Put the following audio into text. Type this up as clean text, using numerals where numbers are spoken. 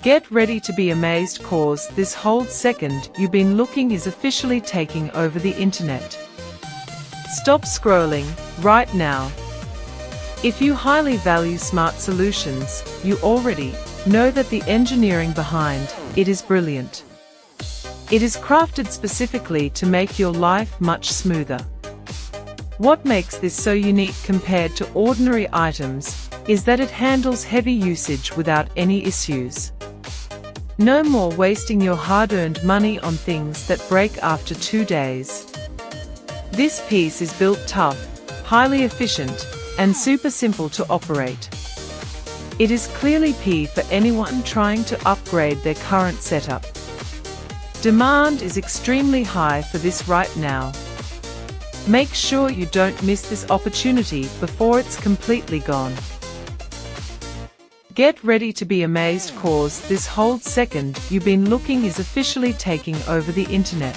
Get ready to be amazed, cause this whole second you've been looking is officially taking over the internet. Stop scrolling right now. If you highly value smart solutions, you already know that the engineering behind it is brilliant. It is crafted specifically to make your life much smoother. What makes this so unique compared to ordinary items is that it handles heavy usage without any issues. No more wasting your hard-earned money on things that break after 2 days. This piece is built tough, highly efficient, and super simple to operate. It is clearly P for anyone trying to upgrade their current setup. Demand is extremely high for this right now. Make sure you don't miss this opportunity before it's completely gone. Get ready to be amazed, cause this whole second you've been looking is officially taking over the internet.